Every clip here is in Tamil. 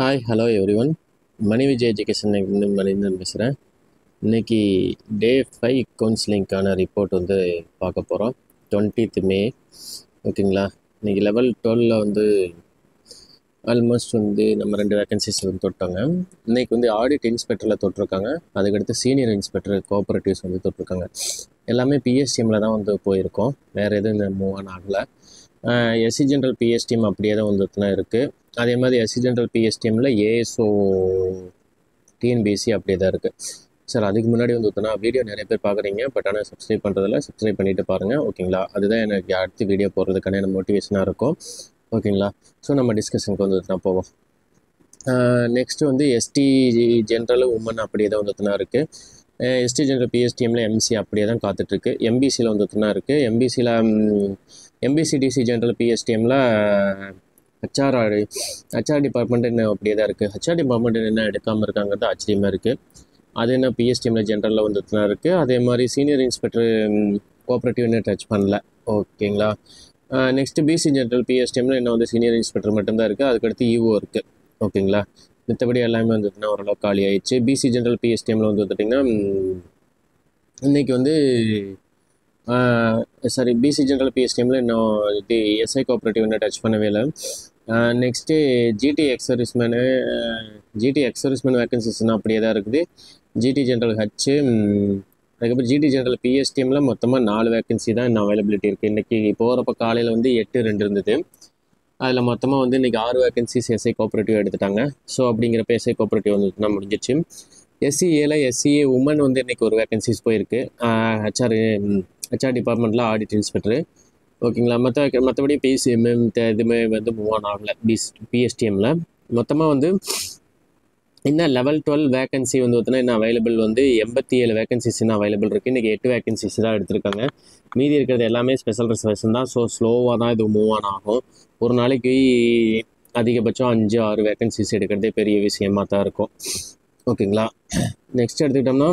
Hi hello everyone. Mani Vijay education Manindhan பேசுகிறேன். இன்றைக்கி டே 5 கவுன்சிலிங்க்கான ரிப்போர்ட் வந்து பார்க்க போகிறோம். 20th மே. ஓகேங்களா. இன்றைக்கி லெவல் 12 வந்து ஆல்மோஸ்ட் வந்து நம்ம 2 வேகன்சிஸ் வந்து தொட்டாங்க. இன்றைக்கி வந்து ஆடிட் இன்ஸ்பெக்டரில் தொட்டிருக்காங்க. அதுக்கடுத்து சீனியர் இன்ஸ்பெக்டர் கோஆப்ரேட்டிவ்ஸ் வந்து தொட்டிருக்காங்க. எல்லாமே பிஎஸ்டிஎம்மில் தான் வந்து போயிருக்கோம். வேறு எதுவும் இந்த மூவ் ஆன் ஆகலை. எஸ்சி ஜென்ரல் பிஎஸ்டிஎம் அப்படியே தான் வந்துட்டுனா இருக்குது. அதே மாதிரி எஸ்சி ஜென்ரல் பிஎஸ்டிஎம்மில் ஏஎஸ்ஓ டிஎன்பிஎஸ்சி அப்படியே தான் இருக்குது. சார் அதுக்கு முன்னாடி வந்து பார்த்தோன்னா வீடியோ நிறைய பேர் பார்க்குறீங்க, பட் ஆனால் சப்ஸ்கிரைப் பண்ணுறதில்ல. சப்ஸ்கிரைப் பண்ணிவிட்டு பாருங்கள். ஓகேங்களா. அதுதான் எனக்கு அடுத்து வீடியோ போடுறதுக்கான எனக்கு மோட்டிவேஷனாக இருக்கும். ஓகேங்களா. ஸோ நம்ம டிஸ்கஷனுக்கு வந்து போவோம். நெக்ஸ்ட்டு வந்து எஸ்டி ஜென்ரல் உமன் அப்படியே தான் வந்துட்டுனா இருக்குது. எஸ்டி ஜென்ரல் பிஎஸ்டிஎம்மில் எம்சி அப்படியே தான் காத்துட்ருக்கு. எம்பிசியில் வந்துட்டுனா இருக்குது. எம்பிசியில் எம்பிசிடிசி ஜென்ரல் பிஎஸ்டிஎம்மில் ஹெச்ஆர் டிபார்ட்மெண்ட் என்ன அப்படியே தான் இருக்குது. ஹெச்ஆர் டிபார்ட்மெண்ட் என்ன எடுக்காமல் இருக்காங்கிறது ஆச்சரியமாக இருக்குது. அது என்ன பிஎஸ்டிஎம்மில் ஜென்ரலில் வந்துட்டுனா இருக்குது. அதே மாதிரி சீனியர் இன்ஸ்பெக்டர் கோஆப்ரேட்டிவ் என்ன டச் பண்ணல. ஓகேங்களா. நெக்ஸ்ட்டு பிசி ஜென்ரல் பிஎஸ்டிஎம்மில் என்ன வந்து சீனியர் இன்ஸ்பெக்டர் மட்டும்தான் இருக்குது. அதுக்கடுத்து இஓ இருக்குது. ஓகேங்களா. மித்தபடி எல்லாமே வந்துட்டுனா ஓரளவு காலி ஆயிடுச்சு. பிசி ஜென்ரல் பிஎஸ்டிஎம்மில் வந்து பார்த்திங்கன்னா இன்றைக்கி வந்து பிசி ஜென்ரல் பிஎஸ்டிஎம்மில் இன்னும் இது எஸ்ஐ கோஆப்ரேட்டிவ் இன்னும் டச் பண்ணவே இல்லை. நெக்ஸ்ட்டு ஜிடி எக்ஸர்விஸ்மேனு வேக்கன்சிஸ்னால் அப்படியே தான் இருக்குது. ஜிடி ஜென்ரல் ஹச்சு, அதுக்கப்புறம் ஜிடி ஜென்ரல் பிஎஸ்டிஎம்மில் மொத்தமாக 4 வேக்கன்சி தான் இன்னும் அவைலபிலிட்டி இருக்குது. இன்றைக்கி போகிறப்ப காலையில் வந்து 8-2 இருந்தது. அதில் மொத்தமாக வந்து இன்றைக்கி 6 வேக்கன்சிஸ் எஸ்ஐ கோஆப்ரேட்டிவ் எடுத்துட்டாங்க. ஸோ அப்படிங்கிறப்ப எஸ்ஐ கோஆப்ரேட்டிவ் வந்துட்டுனா முடிஞ்சிச்சு. எஸ்சிஏல எஸ்சிஏ உமன் வந்து இன்றைக்கி ஒரு வேக்கன்சிஸ் போயிருக்கு. ஹெச்ஆர் டிபார்ட்மெண்ட்டில் ஆடிட் இன்ஸ்பெக்டரு. ஓகேங்களா. மற்றபடி பிசிஎம் இதுவுமே வந்து மூவ் ஆன் ஆகலை. பிஎஸ்டிஎம்மில் மொத்தமாக வந்து இன்னும் லெவல் 12 வேக்கன்சி வந்து பார்த்தீங்கன்னா இன்னும் அவைலபிள் வந்து 87 வேக்கன்சிஸ் இன்னும் அவைலபிள் இருக்குது. இன்றைக்கி 8 வேக்கன்சிஸ் தான் எடுத்திருக்காங்க. மீதி இருக்கிறது எல்லாமே ஸ்பெஷல் ரிசர்வேஷன் தான். ஸோ ஸ்லோவாக தான் இது மூவ் ஆன் ஆகும். ஒரு நாளைக்கு அதிகபட்சம் 5-6 வேக்கன்சிஸ் எடுக்கிறதே பெரிய விஷயமாக தான் இருக்கும். ஓகேங்களா. நெக்ஸ்ட் எடுத்துக்கிட்டோம்னா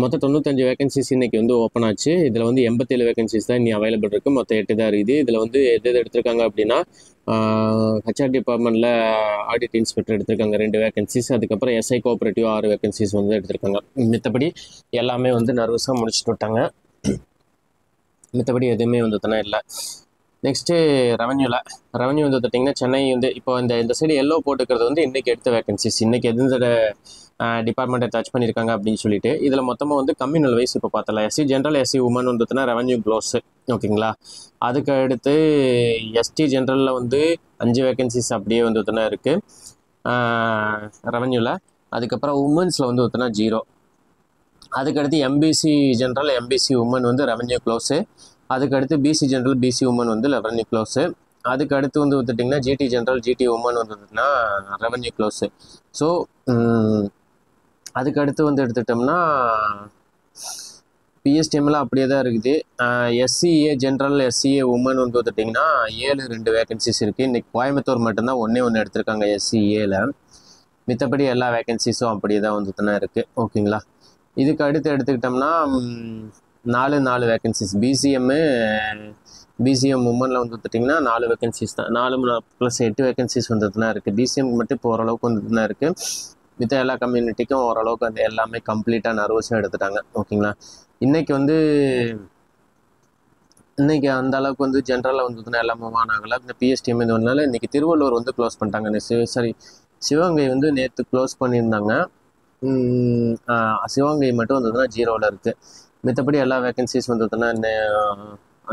மொத்தம் 95 வேகன்சிஸ் இன்றைக்கி வந்து ஓப்பன் ஆச்சு. இதில் வந்து 87 வேகன்சிஸ் தான் இன்னும் அவைலபிள் இருக்குது. மொத்தம் 8 தான் இருக்குது. இதில் வந்து எது எடுத்திருக்காங்க அப்படின்னா ஹெச்ஆர் டிபார்ட்மெண்ட்டில் ஆடிட் இன்ஸ்பெக்டர் எடுத்திருக்காங்க 2 வேகன்சிஸ். அதுக்கப்புறம் எஸ்ஐ கோஆப்ரேட்டிவ் 6 வேகன்சிஸ் வந்து எடுத்திருக்காங்க. மித்தபடி எல்லாமே வந்து நர்வஸாக முடிச்சுட்டு விட்டாங்க. மித்தபடி எதுவுமே வந்து தானே இல்லை. நெக்ஸ்ட்டு ரெவன்யூ வந்து பார்த்திங்கன்னா சென்னை வந்து இப்போ இந்த சைடு எல்லோ போட்டுக்கிறது வந்து இன்றைக்கி எடுத்த வேகன்சிஸ். இன்றைக்கி எந்த டிபார்ட்மெண்ட்டை டச் பண்ணியிருக்காங்க அப்படின்னு சொல்லிட்டு இதில் மொத்தமாக வந்து கம்யூனல் வைஸ் இப்போ பார்த்தலாம். எஸ்சி ஜென்ரல் எஸ்சி உமன் வந்துட்டுனா ரெவன்யூ க்ளோஸு. ஓகேங்களா. அதுக்கு அடுத்து எஸ்டி ஜென்ரலில் வந்து 5 வேகன்சிஸ் அப்படியே வந்துட்டுனா இருக்குது ரெவன்யூவில். அதுக்கப்புறம் உமன்ஸில் வந்து வந்துட்டுனா 0. அதுக்கடுத்து எம்பிசி ஜென்ரல் எம்பிசி உமன் வந்து ரெவன்யூ க்ளோஸு. அதுக்கடுத்து பிசி ஜென்ரல் பிசி உமன் வந்து ரெவன்யூ க்ளோஸு. அதுக்கு அடுத்து வந்து பார்த்துட்டிங்கன்னா ஜிடி ஜென்ரல் ஜிடி உமன் வந்துட்டுனா ரெவன்யூ க்ளோஸு. ஸோ அதுக்கு அடுத்து வந்து எடுத்துக்கிட்டோம்னா பிஎஸ்டிஎம்மில் அப்படியே தான் இருக்குது. எஸ்சிஏ ஜென்ரல் எஸ்சிஏ உமன் வந்து பார்த்துட்டிங்கன்னா 7 வேகன்சிஸ் இருக்குது. இன்றைக்கி கோயம்புத்தூர் மட்டும்தான் 1 எடுத்திருக்காங்க எஸ்சிஏல. மித்தபடி எல்லா வேகன்சிஸும் அப்படியே தான் வந்துட்டுனா இருக்குது. ஓகேங்களா. இதுக்கு அடுத்து எடுத்துக்கிட்டோம்னா 4 வேகன்சிஸ் பிசிஎம் உமனில் வந்து பார்த்திங்கன்னா 4 வேகன்சிஸ் தான். 4+8 வேகன்சிஸ் வந்துட்டுனா இருக்குது. பிசிஎம் மட்டும் இப்போ ஓரளவுக்கு வந்துட்டுனா இருக்குது. மித்த எல்லா கம்யூனிட்டிக்கும் ஓரளவுக்கு அந்த எல்லாமே கம்ப்ளீட்டாக நர்வஸாக எடுத்துட்டாங்க. ஓகேங்களா. இன்றைக்கி அந்த அளவுக்கு வந்து ஜென்ரலில் வந்துட்டுனா எல்லாம் மூவ் ஆனாங்கல்ல. இந்த பிஎஸ்டிஎம் இது ஒன்றால் இன்றைக்கி திருவள்ளூர் வந்து க்ளோஸ் பண்ணிட்டாங்க. சிவகங்கை வந்து நேற்று க்ளோஸ் பண்ணியிருந்தாங்க. சிவகங்கை மட்டும் வந்துட்டுனா 0வில் இருக்குது. மித்தபடி எல்லா வேகன்சிஸ் வந்துட்டுனா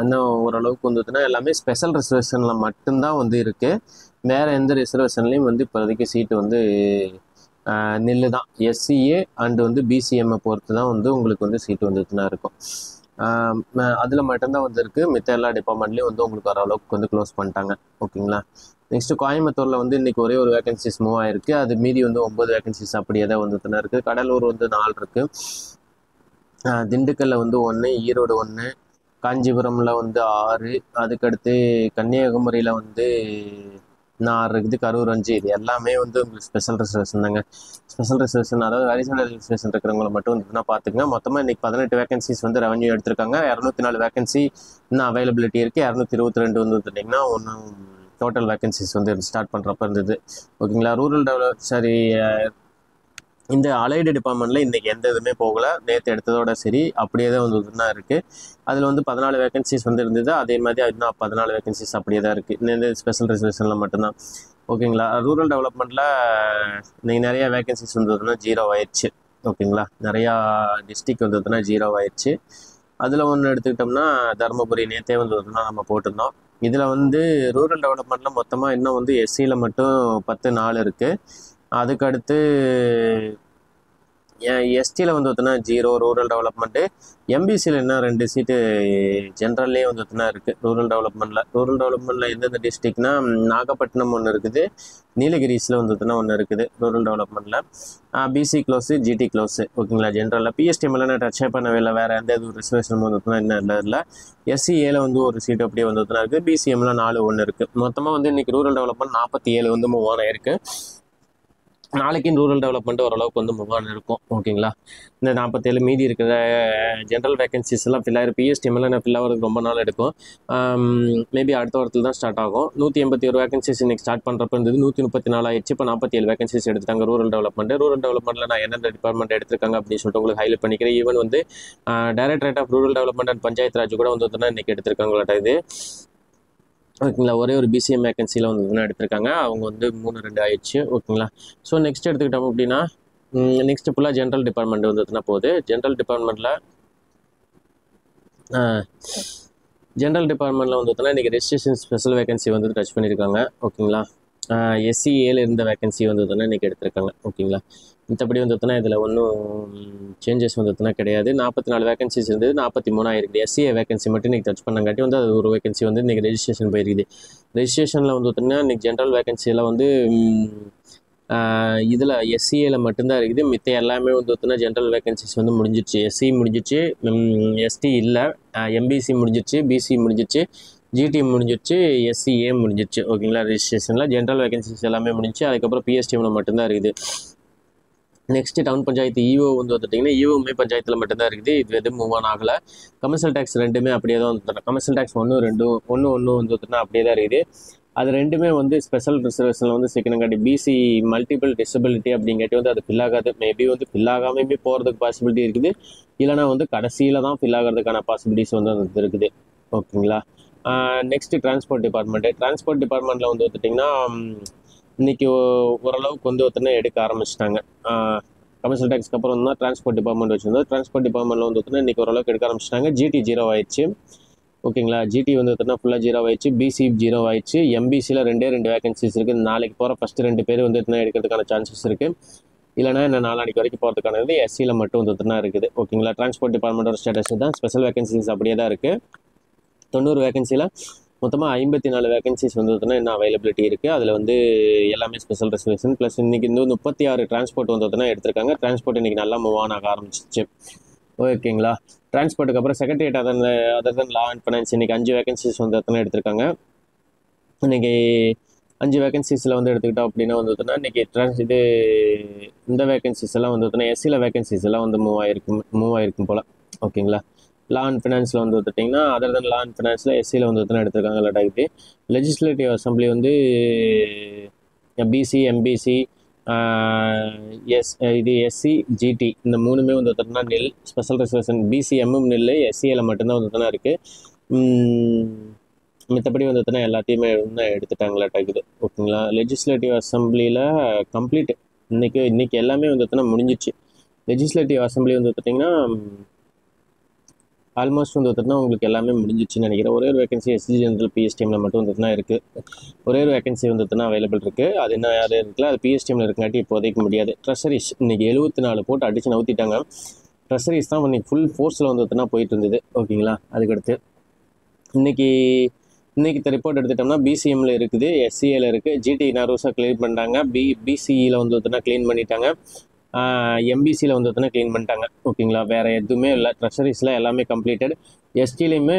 இன்னும் ஓரளவுக்கு வந்துட்டுனா எல்லாமே ஸ்பெஷல் ரிசர்வேஷனில் மட்டும்தான் வந்து இருக்குது. வேறு எந்த ரிசர்வேஷன்லேயும் வந்து இப்போதைக்கு சீட்டு வந்து நில்லு தான். எஸ்சிஏ அண்டு வந்து பிசிஎம்மை பொறுத்து தான் வந்து உங்களுக்கு வந்து சீட்டு வந்துட்டுனா இருக்கும். அதில் மட்டும்தான் வந்து இருக்குது. மித்த எல்லா டிபார்ட்மெண்ட்லேயும் வந்து உங்களுக்கு ஓரளவுக்கு வந்து க்ளோஸ் பண்ணிட்டாங்க. ஓகேங்களா. நெக்ஸ்ட்டு கோயம்புத்தூரில் வந்து இன்றைக்கி ஒரே ஒரு வேகன்சிஸ் மூவ் ஆகிருக்கு. அது மீதி வந்து 9 வேகன்சிஸ் அப்படியே தான் வந்துட்டுனா இருக்குது. கடலூர் வந்து 4 இருக்குது. திண்டுக்கல்லில் வந்து 1, ஈரோடு 1, காஞ்சிபுரமில் வந்து 6, அதுக்கடுத்து கன்னியாகுமரியில் வந்து 6 இருக்குது, கரூர் 5. இது எல்லாமே வந்து உங்களுக்கு ஸ்பெஷல் ரிசர்வேஷன் தாங்க. ஸ்பெஷல் ரிசர்வேஷன் அதாவது அடிஷனல் ரிசர்வேஷன் இருக்கிறவங்களை மட்டும் வந்துட்டுனா பார்த்துக்குங்க. மொத்தமாக இன்றைக்கி 18 வேகன்சிஸ் வந்து ரெவன்யூ எடுத்திருக்காங்க. 204 வேகன்சி இன்னும் அவைலபிலிட்டி இருக்குது. 222 வந்து வந்துட்டிங்கன்னா ஒன்றும் டோட்டல் வேகன்சிஸ் வந்து ஸ்டார்ட் பண்ணுறப்ப இருந்தது. ஓகேங்களா. இந்த அலைடு டிபார்ட்மெண்ட்டில் இன்றைக்கி எந்த இதுவுமே போகலை. நேற்று எடுத்ததோட சரி அப்படியே தான் வந்து இருக்குது. அதில் வந்து 14 வேகன்சிஸ் வந்து இருந்தது. அதே மாதிரி இன்னும் 14 வேகன்சிஸ் அப்படியே தான் இருக்குது. இந்த ஸ்பெஷல் ரிசர்வேஷனில் மட்டும்தான். ஓகேங்களா. ரூரல் டெவலப்மெண்ட்டில் இன்றைக்கி நிறையா வேகன்சிஸ் வந்ததுன்னா 0 ஆயிடுச்சு. ஓகேங்களா. நிறையா டிஸ்ட்ரிக் வந்ததுன்னா 0 ஆயிடுச்சு. அதில் ஒன்று எடுத்துக்கிட்டோம்னா தருமபுரி நேற்றே வந்ததுன்னா நம்ம போட்டிருந்தோம். இதில் வந்து ரூரல் டெவலப்மெண்ட்டில் மொத்தமாக இன்னும் வந்து எஸ்சியில் மட்டும் 10 இருக்குது. அதுக்கடுத்து எஸ்டியில் வந்து பார்த்தோன்னா 0 ரூரல் டெவலப்மெண்ட்டு. எம்பிசியில் இன்னும் 2 சீட்டு ஜென்ரல்லே வந்து பார்த்தோன்னா இருக்குது ரூரல் டெவலப்மெண்ட்டில் எந்தெந்த டிஸ்ட்ரிக்னா நாகப்பட்டினம் ஒன்று இருக்குது, நீலகிரிஸில் வந்து பார்த்தோன்னா ஒன்று இருக்குது ரூரல் டெவலப்மெண்ட்டில். BC close, GT close. ஓகேங்களா. ஜென்ரலில் பிஎஸ்டிஎம்எல்லாம் நான் டச்சே பண்ணவே இல்லை. வேறு எந்த இது ரிசர்வேஷன் வந்து பார்த்தோன்னா இன்னும் இல்லை. எஸ்சிஏல வந்து ஒரு சீட்டு அப்படியே வந்து பார்த்தோன்னா இருக்குது. பிசிஎம்ல 4 ஒன்று இருக்குது. மொத்தமாக வந்து இன்றைக்கி ரூரல் டெவலப்மெண்ட் 47 வந்து மூவ் ஆன் ஆயிருக்கு. நாளைக்கு ரூரல் டெவலப்மெண்ட் ஓரளவுக்கு வந்து மூவ் ஆன் இருக்கும். ஓகேங்களா. இந்த 47 மீதி இருக்கிற ஜென்ரல் வேகன்சிஸ் எல்லாம் ஃபில் ஆகிடும். பிஎஸ்டிஎம்எல்லாம் நான் ஃபில் ஆகிறதுக்கு ரொம்ப நாள் எடுக்கும். மேபி அடுத்த வாரத்தில் தான் ஸ்டார்ட் ஆகும். 181 வேகன்சிஸ் இன்றைக்கி ஸ்டார்ட் பண்ணுறப்ப இருந்தது 134 ஆயிடுச்சு. இப்போ 47 வேகன்சிஸ் எடுத்துட்டாங்க ரூரல் டெவலப்மெண்ட்டில் நான் எந்தெந்த டிபார்ட்மெண்ட் எடுத்திருக்காங்க அப்படின்னு சொல்லிட்டு உங்களுக்கு ஹைலைட் பண்ணிக்கிறேன். ஈவன் வந்து directorate of rural development and Panchayat Raj கூட வந்து இன்றைக்கி எடுத்திருக்காங்களாட்டா இது. ஓகேங்களா. ஒரே ஒரு பிசிஎம் வேகன்சியில் வந்து எடுத்திருக்காங்க. அவங்க வந்து 3-2 ஆயிடுச்சு. ஓகேங்களா. ஸோ நெக்ஸ்ட் எடுத்துக்கிட்டோம் அப்படின்னா நெக்ஸ்ட் ஃபுல்லாக ஜென்ரல் டிபார்ட்மெண்ட் வந்துட்டுனா போகுது. ஜென்ரல் டிபார்ட்மெண்ட்டில் வந்து இன்றைக்கி ரெஜிஸ்ட்ரேஷன் ஸ்பெஷல் வேகன்சி வந்து டச் பண்ணியிருக்காங்க. ஓகேங்களா. எஸ்சிஏல இருந்த வேகன்சி வந்து இன்றைக்கி எடுத்திருக்காங்க. ஓகேங்களா. மற்றபடி வந்து இதில் ஒன்றும் சேஞ்சஸ் வந்து கிடையாது. 44 வேகன்சிஸ் இருந்தது, 43 ஆயிருக்குது. எஸ்சிஏ வேகன்சி மட்டும் இன்றைக்கி டச் பண்ணங்காட்டி வந்து அது ஒரு வேகன்சி வந்து இன்றைக்கி ரெஜிஸ்ட்ரேஷன் போயிருக்குது. ரெஜிஸ்ட்ரேஷனில் வந்து இன்றைக்கி ஜென்ரல் வேகன்சியில் வந்து இதில் எஸ்சிஏல மட்டும்தான் இருக்குது. மித்த எல்லாமே வந்து ஜென்ரல் வேகன்சிஸ் வந்து முடிஞ்சிச்சு. எஸ்சி முடிஞ்சிச்சு, எஸ்டி இல்லை, எம்பிசி முடிஞ்சிச்சு, பிசி முடிஞ்சிச்சு, ஜிடி முடிஞ்சிச்சு, எஸ்சிஏ முடிஞ்சிச்சு. ஓகேங்களா. ரெஜிஸ்ட்ரேஷனில் ஜென்ரல் வேகன்சிஸ் எல்லாமே முடிஞ்சிச்சு. அதுக்கப்புறம் பிஎஸ்டிஎம்ல மட்டும்தான் இருக்குது. நெக்ஸ்ட் டவுன் பஞ்சாயத்து இஓ வந்து வந்துட்டிங்கன்னா இஓமே பஞ்சாயத்தில் மட்டும்தான் இருக்குது. இது எதுவும் மூவ் ஆன் ஆகலை. கமர்ஷியல் டேக்ஸ் ரெண்டுமே அப்படியே தான் வந்து கமர்ஷியல் டேக்ஸ் 1 வந்து அப்படியே தான் இருக்குது. அது ரெண்டுமே வந்து ஸ்பெஷல் ரிசர்வேஷனில் வந்து சிக்கனங்காட்டி பிசி மல்டிபிள் டிசபிலிட்டி அப்படிங்காட்டி வந்து அது ஃபில் ஆகாது. மேபி வந்து ஃபில் ஆகாமல் போகிறதுக்கு பாசிபிலிட்டி இருக்குது. இல்லைனா வந்து கடைசியில் தான் ஃபில் ஆகிறதுக்கான பாசிபிலிட்டிஸ் வந்து இருக்குது. ஓகேங்களா. நெக்ஸ்ட்டு டிரான்ஸ்போர்ட் டிபார்ட்மெண்ட்டில் வந்து வந்துட்டிங்கன்னா இன்றைக்கி ஓரளவுக்கு வந்து எடுக்க ஆரம்பிச்சிட்டாங்க. கமர்ஷியல் டேக்ஸ்க்கு அப்புறம் தான் டிரான்ஸ்போர்ட் டிபார்ட்மெண்ட் வச்சுருந்தோம். டிரான்ஸ்போர்ட் டிபார்ட்மெண்ட்டில் வந்து இன்றைக்கி ஓரளவுக்கு எடுக்க ஆரம்பிச்சிட்டாங்க. ஜிடி 0 ஆயிடுச்சு. ஓகேங்களா. ஜிடி வந்து ஃபுல்லாக 0 ஆயிடுச்சு. பிசி 0 ஆயிடுச்சு. எம்பிசியில் 2 வேகன்சிஸ் இருக்குது. நாளைக்கு போகிற ஃபஸ்ட்டு 2 பேர் வந்து எடுக்கிறதுக்கான சான்சஸ் இருக்குது. இல்லைனா என்ன நாளானிக்கு வரைக்கும் போகிறதுக்கானது எஸ்சியில் மட்டும் வந்து இருக்குது. ஓகேங்களா. டிரான்ஸ்போர்ட் டிபார்ட்மெண்ட்டோட ஸ்டேட்டஸ் தான். ஸ்பெஷல் வேகன்சிஸ் அப்படியே தான் இருக்குது. 90 வேகன்சியில் மொத்தமாக 54 வேகன்சிஸ் வந்து இன்னும் அவைலபிலிட்டி இருக்குது. அதில் வந்து எல்லாமே ஸ்பெஷல் ரிசர்வேஷன் ப்ளஸ் இன்றைக்கி 36 டிரான்ஸ்போர்ட் வந்து எடுத்திருக்காங்க. டிரான்ஸ்போர்ட் இன்றைக்கி நல்லா மூவ் ஆன் ஆக ஆரம்பிச்சிச்சு. ஓகேங்களா. டிரான்ஸ்போர்ட்டுக்கு அப்புறம் secretariat other than law and finance இன்றைக்கி 5 வேகன்சிஸ் வந்து எடுத்திருக்காங்க. இன்றைக்கி 5 வேகன்சிஸில் வந்து எடுத்துக்கிட்டோம் அப்படின்னா வந்து இன்றைக்கி இந்த வேகன்சிஸ் எல்லாம் வந்து எஸ்சியில் வேகன்சிஸ் எல்லாம் வந்து மூவ் ஆயிருக்கும் போல். ஓகேங்களா. லா அண்ட் ஃபினான்ஸில் வந்து வந்துட்டிங்கன்னா அதர் தன் லா அண்ட் ஃபினான்ஸில் எஸ்சியில் வந்து எடுத்திருக்காங்க. இல்லாட்டாக்கிட்டு லெஜிஸ்லேட்டிவ் அசம்பிளி வந்து பிசி, எம்பிசி, எஸ்சி, ஜிடி இந்த 3மே வந்து நில். ஸ்பெஷல் ரிசர்வேஷன் பிசிஎம்மும் நில், எஸ்சிஏல மட்டும்தான் வந்து இருக்குது. மற்றபடி வந்து எல்லாத்தையுமே எடுத்துட்டாங்களாட்டாக்குது. ஓகேங்களா. லெஜிஸ்லேட்டிவ் அசம்பிளியில் கம்ப்ளீட் இன்றைக்கி எல்லாமே வந்து முடிஞ்சிச்சு. லெஜிஸ்லேட்டிவ் அசம்பிளி வந்து பார்த்திங்கன்னா ஆல்மோஸ்ட் வந்து உங்களுக்கு எல்லாமே முடிஞ்சிச்சுன்னு நினைக்கிறேன். ஒரே ஒரு வேகன்சி எஸ்சி ஜென்ரல் பிஎஸ்டிஎம்ல மட்டும் வந்து இருக்குது. ஒரே ஒரு வேகன்சி வந்து அவைலபிள் இருக்குது. அது என்ன யாரும் இருக்குல்ல, அது பிஎஸ்டிஎம்ல இருக்குங்காட்டி இப்போதைக்கு முடியாது. ட்ரெஷரிஸ் இன்றைக்கி 74 போட்டு அடித்து நவுத்திட்டாங்க. ட்ரெஷரிஸ் தான் இன்றைக்கி ஃபுல் ஃபோர்ஸில் வந்து போயிட்டு இருந்தது. ஓகேங்களா. அதுக்கடுத்து இன்றைக்கி ரிப்போர்ட் எடுத்துட்டோம்னா பிசிஎம்ல இருக்குது, எஸ்சிஏல இருக்குது, ஜிடி நர்வஸாக க்ளீன் பண்ணிட்டாங்க, பிசிஇயில் வந்து க்ளீன் பண்ணிட்டாங்க, எம்பிசியில் வந்து க்ளீன் பண்ணிட்டாங்க. ஓகேங்களா. வேறு எதுவுமே இல்லை. ட்ரெஷரிஸில் எல்லாமே கம்ப்ளீட்டட். எஸ்டிலையுமே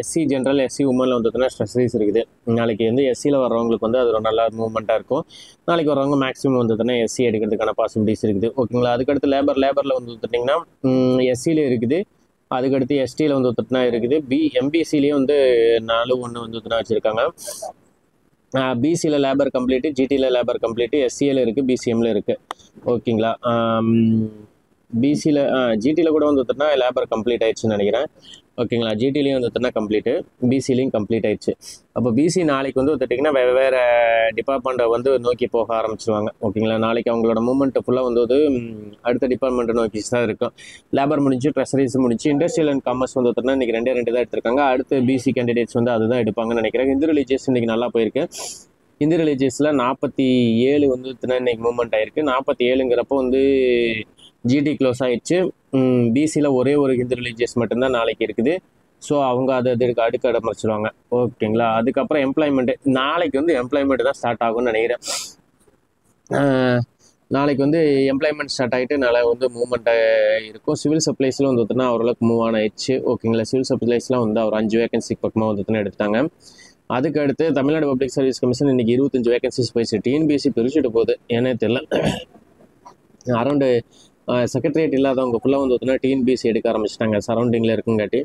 எஸ்சி ஜென்ரல், எஸ்சி உமனில் வந்து ட்ரெஷரிஸ் இருக்குது. நாளைக்கு வந்து எஸ்சியில் வர்றவங்களுக்கு வந்து அது ஒரு நல்ல மூவ்மெண்ட்டாக இருக்கும். நாளைக்கு வர்றவங்க மேக்ஸிமம் வந்து எஸ்சி எடுக்கிறதுக்கான பாசிபிலிட்டிஸ் இருக்குது. ஓகேங்களா. அதுக்கடுத்து லேபரில் வந்து வந்துட்டிங்கன்னா எஸ்சியில் இருக்குது. அதுக்கடுத்து எஸ்டியில் வந்து இருக்குது. எம்பிசிலேயே வந்து 4 1 வந்து வச்சுருக்காங்க. பிசியில் லேபர் கம்ப்ளீட்டு, ஜிடியில் லேபர் கம்ப்ளீட்டு, எஸ்சியில் இருக்குது, பிசிஎம்மில் இருக்குது. ஓகேங்களா. பிசியில் ஜிடியில் கூட வந்து பார்த்தோன்னா லேபர் கம்ப்ளீட் ஆயிடுச்சுன்னு நினைக்கிறேன். ஓகேங்களா. ஜிடிலையும் வந்து பார்த்தோன்னா கம்ப்ளீட்டு, பிசிலையும் கம்ப்ளீட் ஆயிடுச்சு. அப்போ பிசி நாளைக்கு வந்து பார்த்திங்கன்னா வெவ்வேறு டிபார்ட்மெண்ட்டை வந்து நோக்கி போக ஆரம்பிச்சிருவாங்க. ஓகேங்களா. நாளைக்கு அவங்களோட மூவ்மெண்ட் ஃபுல்லாக வந்து அடுத்த டிபார்ட்மெண்ட்டை நோக்கி தான் இருக்கும். லேபர் முடிஞ்சு, ட்ரெஷரிஸ் முடிஞ்சு, இண்டஸ்ட்ரியல் அண்ட் காமர்ஸ் வந்து பார்த்தோன்னா இன்றைக்கி 2 தான் எடுத்திருக்காங்க. அடுத்து பிசி கேண்டிடேட்ஸ் வந்து அதுதான் எடுப்பாங்கன்னு நினைக்கிறேன். ஹிந்து ரிலீஜியஸ் இன்றைக்கி நல்லா போயிருக்கு. ஹிந்து ரிலீஜியஸில் 47 வந்து இன்றைக்கி மூவ்மெண்ட் ஆகிருக்கு. 47ங்கிறப்போ வந்து ஜிடி க்ளோஸ் ஆகிடுச்சு. பிசியில் ஒரே ஒரு ஹிந்து ரிலீஜியஸ் மட்டும்தான் நாளைக்கு இருக்குது. ஸோ அவங்க அதை அடுக்க இடமடிச்சிடுவாங்க. ஓகேங்களா. அதுக்கப்புறம் எம்ப்ளாய்மெண்ட்டு நாளைக்கு வந்து எம்ப்ளாய்மெண்ட் தான் ஸ்டார்ட் ஆகும்னு நினைக்கிறேன். நாளைக்கு வந்து எம்ப்ளாய்மெண்ட் ஸ்டார்ட் ஆகிட்டு நாளை வந்து மூவ்மெண்ட் இருக்கும். சிவில் சப்ளைஸில் வந்து பார்த்தோன்னா ஓரளவுக்கு மூவ் ஆயிடுச்சு. ஓகேங்களா. சிவில் சப்ளைஸ்லாம் வந்து அவர் 5 வேகன்சிக்கு பக்கமாக வந்து எடுத்தாங்க. அதுக்கு அடுத்து தமிழ்நாடு பப்ளிக் சர்வீஸ் கமிஷன் இன்றைக்கி 25 வேகன்சிஸ் போயிடுச்சு. டிஎன்பிஎஸ்சி பிரிச்சுட்டு போகுது, ஏன்னே தெரியல. அரௌண்டு செக்ரட்டரியேட் இல்லாதவங்க ஃபுல்லாக வந்து பார்த்தீங்கன்னா டிஎன்பிஎஸ்சி எடுக்க ஆரம்பிச்சிட்டாங்க சரௌண்டிங்கில் இருக்குங்காட்டி.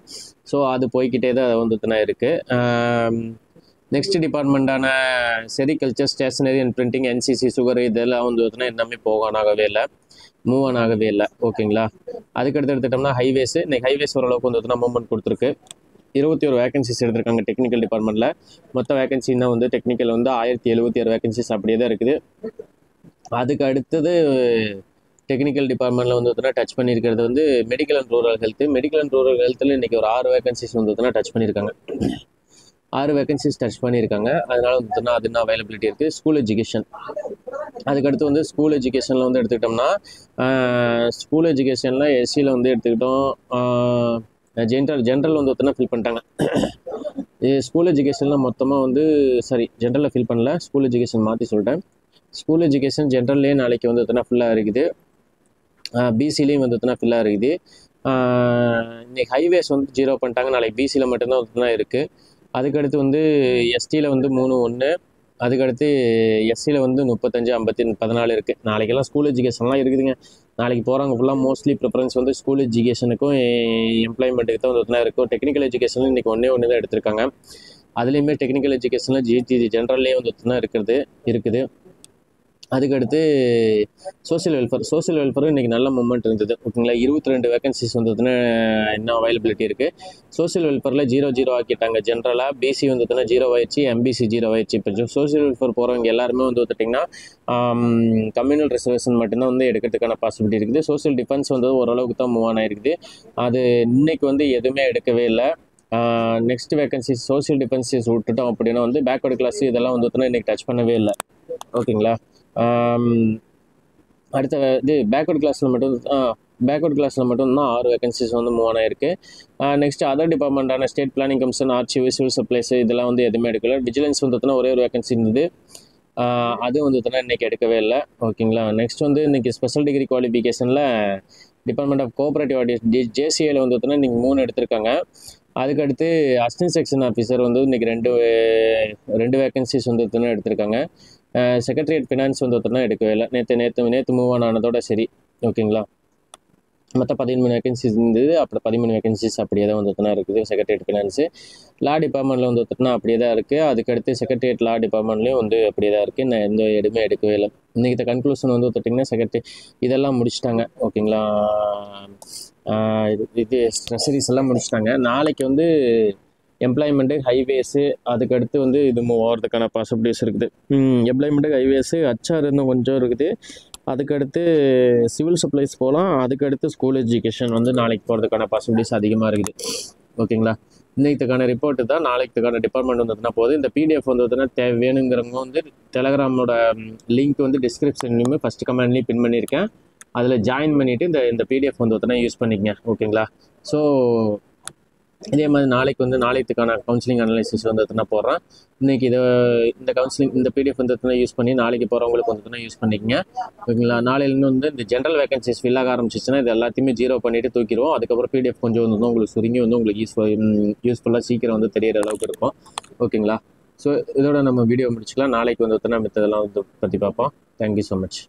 ஸோ அது போய்கிட்டே தான் வந்து பார்த்தீங்கன்னா இருக்குது. நெக்ஸ்ட் டிபார்ட்மெண்ட்டான sericulture, stationery and printing, NCC, sugar இதெல்லாம் வந்து பார்த்தீங்கன்னா எல்லாமே மூவ் ஆன் ஆகவே இல்லை. ஓகேங்களா. அதுக்கடுத்து எடுத்துட்டோம்னா ஹைவேஸ். இன்னைக்கு ஹைவேஸ் ஓரளவுக்கு வந்து பார்த்தீங்கன்னா மூவ்மெண்ட் கொடுத்துருக்கு. 21 வேகன்சிஸ் எடுத்திருக்காங்க டெக்னிக்கல் டிபார்ட்மெண்ட்டில். மொத்த வேகன்சின்னா வந்து டெக்னிக்கல் வந்து 1076 வேகன்சிஸ் அப்படியே தான் இருக்குது. அதுக்கு அடுத்தது டெக்னிக்கல் டிபார்ட்மெண்ட்டில் வந்து பார்த்தீங்கன்னா டச் பண்ணியிருக்கிறது வந்து medical and rural health. Medical and rural ஹெல்த்தில் இன்றைக்கி ஒரு 6 வேகன்சிஸ் வந்து பார்த்தீங்கன்னா டச் பண்ணியிருக்காங்க. 6 வேகன்சிஸ் டச் பண்ணியிருக்காங்க. அதனால் வந்து பார்த்தீங்கன்னா அது இன்னும் அவைலபிலிட்டி இருக்குது. ஸ்கூல் எஜுகேஷன், அதுக்கடுத்து வந்து ஸ்கூல் எஜுகேஷனில் வந்து எடுத்துக்கிட்டோம்னா ஸ்கூல் எஜுகேஷனில் எஸ்சியில் வந்து எடுத்துக்கிட்டோம். ஜென்ரல் வந்து ஒருத்தனா ஃபில் பண்ணிட்டாங்க. ஸ்கூல் எஜுகேஷனில் மொத்தமாக வந்து ஜென்ரலில் ஃபில் பண்ணல, ஸ்கூல் எஜுகேஷன் மாற்றி சொல்லிட்டேன். ஸ்கூல் எஜுகேஷன் ஜென்ரல்லே நாளைக்கு வந்து ஒருத்தனா ஃபுல்லாக இருக்குது. பிசிலையும் வந்து ஒருத்தனா ஃபுல்லாக இருக்குது. இன்றைக்கி ஹைவேஸ் வந்து 0 பண்ணிட்டாங்க. நாளைக்கு பிசியில் மட்டும்தான் ஒருத்தனா இருக்குது. அதுக்கடுத்து வந்து எஸ்டியில் வந்து 3-1, அதுக்கடுத்து எஸ்சியில் வந்து 35, 50, 14 இருக்குது. நாளைக்கெல்லாம் ஸ்கூல் எஜுகேஷன்லாம் இருக்குதுங்க. நாளைக்கு போகிறவங்க ஃபுல்லாக மோஸ்ட்லி ப்ரிஃபரன்ஸ் வந்து ஸ்கூல் எஜுகேஷனுக்கும் எம்ப்ளாய்மெண்ட்டுக்கு தான் வந்து இருக்கும். டெக்னிக்கல் எஜுகேஷனில் இன்றைக்கி ஒன்று தான் எடுத்திருக்காங்க. அதுலேயுமே டெக்னிக்கல் எஜுகேஷனில் ஜிடி ஜென்ரல்லே வந்து தான் இருக்குது. அதுக்கடுத்து சோசியல் வெல்ஃபேரும் இன்றைக்கி நல்ல மூவ்மெண்ட் இருந்தது. ஓகேங்களா. 22 வேகன்சிஸ் வந்ததுன்னா இன்னும் அவைலபிலிட்டி இருக்குது. சோசியல் வெல்ஃபேரில் 0 ஆக்கிட்டாங்க. ஜென்ரலாக பிசி வந்துட்டுனா 0 ஆயிடுச்சு, எம்பிசி 0 ஆயிடுச்சு. இப்போ சோசியல் வெல்ஃபேர் போகிறவங்க எல்லாருமே வந்து பார்த்திங்கன்னா கம்யூனல் ரிசர்வேஷன் மட்டும்தான் வந்து எடுக்கிறதுக்கான பாசிபிலிட்டி இருக்குது. சோசியல் டிஃபென்ஸ் வந்து ஓரளவுக்கு தான் மூவ் ஆன் ஆயிருக்குது. அது இன்னைக்கு வந்து எதுவுமே எடுக்கவே இல்லை. நெக்ஸ்ட் வேகன்சிஸ் சோசியல் டிஃபென்சஸ் விட்டுட்டோம் அப்படின்னா வந்து பேக்வர்டு கிளாஸ் இதெல்லாம் வந்து பார்த்தோன்னா இன்றைக்கி டச் பண்ணவே இல்லை. ஓகேங்களா. அடுத்த இது பேக்வர்ட் கிளாஸில் மட்டும்தான் 6 வேகன்சிஸ் வந்து மூவ் ஆன் ஆயிருக்கு. நெக்ஸ்ட் அதர் டிபார்ட்மெண்ட்டான state planning commission, archive, civil supplies இதெல்லாம் வந்து எதுவுமே எடுக்கல. விஜிலன்ஸ் வந்து ஒரே ஒரு வேகன்சி இருந்தது. அது வந்து இன்றைக்கி எடுக்கவே இல்லை. ஓகேங்களா. நெக்ஸ்ட் வந்து இன்றைக்கி ஸ்பெஷல் டிகிரி குவாலிஃபிகேஷனில் டிபார்ட்மெண்ட் ஆஃப் கோஆப்ரேட்டிவ் ஆடிட் ஜேசிஏல வந்து இன்றைக்கி 3 எடுத்திருக்காங்க. அதுக்கடுத்து அசிஸ்டன்ட் செக்ஷன் ஆஃபீஸர் வந்து இன்றைக்கி 2 வேகன்சிஸ் வந்து எடுத்திருக்காங்க. செக்ரட்டரியேட் ஃபினான்ஸ் வந்து எடுக்கவே இல்லை. நேற்று மூவ் ஆனதோட சரி. ஓகேங்களா. மொத்தம் 13 வேகன்சிஸ் இருந்தது. அப்புறம் 13 வேகன்சிஸ் அப்படியே தான் வந்து இருக்குது. செக்ரட்டரியேட் ஃபினான்ஸு லா டிபார்ட்மெண்ட்டில் வந்து அப்படியே தான் இருக்குது. அதுக்கடுத்து செக்ரட்டரியேட் லா டிபார்ட்மெண்ட்லேயும் வந்து அப்படியே தான் இருக்குது. நான் எந்த எதுவுமே எடுக்கவே இல்லை. இன்றைக்கி கன்க்ளூஷன் வந்து செக்ரட்டரி இதெல்லாம் முடிச்சிட்டாங்க. ஓகேங்களா. இது ட்ரெஷரிஸ் எல்லாம் முடிச்சிட்டாங்க. நாளைக்கு வந்து எம்ப்ளாய்மெண்ட்டு, ஹைவேஸு, அதுக்கடுத்து வந்து இது மூவ் ஆகிறதுக்கான பாசிபிலிட்டிஸ் இருக்குது. எம்ப்ளாய்மெண்ட்டு, ஹைவேஸு, ஹச்ஆர் இன்னும் கொஞ்சம் இருக்குது. அதுக்கடுத்து சிவில் சப்ளைஸ் போகலாம். அதுக்கடுத்து ஸ்கூல் எஜுகேஷன் வந்து நாளைக்கு போகிறதுக்கான பாசிபிலிட்டிஸ் அதிகமாக இருக்குது. ஓகேங்களா. இன்னைக்குக்கான ரிப்போர்ட்டு தான். நாளைக்குக்கான டிபார்ட்மெண்ட் வந்து போகுது. இந்த பிடிஎஃப் வந்து வேணுங்கிறவங்க வந்து டெலகிராமோட லிங்க் வந்து டிஸ்கிரிப்ஷன்லையுமே ஃபஸ்ட் கமெண்ட்லேயும் பின் பண்ணியிருக்கேன். அதில் ஜாயின் பண்ணிவிட்டு இந்த பிடிஎஃப் வந்து யூஸ் பண்ணிக்கங்க. ஓகேங்களா. ஸோ இதே மாதிரி நாளைக்குக்கான கவுன்சிலிங் அனலைசிஸ் வந்து போடுறேன். இன்றைக்கி இந்த பிடிஎஃப் வந்து யூஸ் பண்ணி நாளைக்கு போகிறவங்களுக்கு வந்து யூஸ் பண்ணிக்கங்க. ஓகேங்களா. நாளையிலேருந்து வந்து இந்த ஜென்ரல் வேகன்சிஸ் ஃபில் ஆக ஆரம்பிச்சிச்சுன்னா இது எல்லாத்தையுமே 0 பண்ணிவிட்டு தூக்கிடுவோம். அதுக்கப்புறம் பிடிஎஃப் கொஞ்சம் வந்து உங்களுக்கு சுருங்கி வந்து உங்களுக்கு யூஸ்ஃபுல்லாக சீக்கிரம் வந்து தெரியிற அளவுக்கு இருக்கும். ஓகேங்களா. ஸோ இதோட நம்ம வீடியோ முடிச்சுக்கலாம். நாளைக்கு வந்து மித்ததெல்லாம் வந்து பற்றி பார்ப்போம். Thank you so much.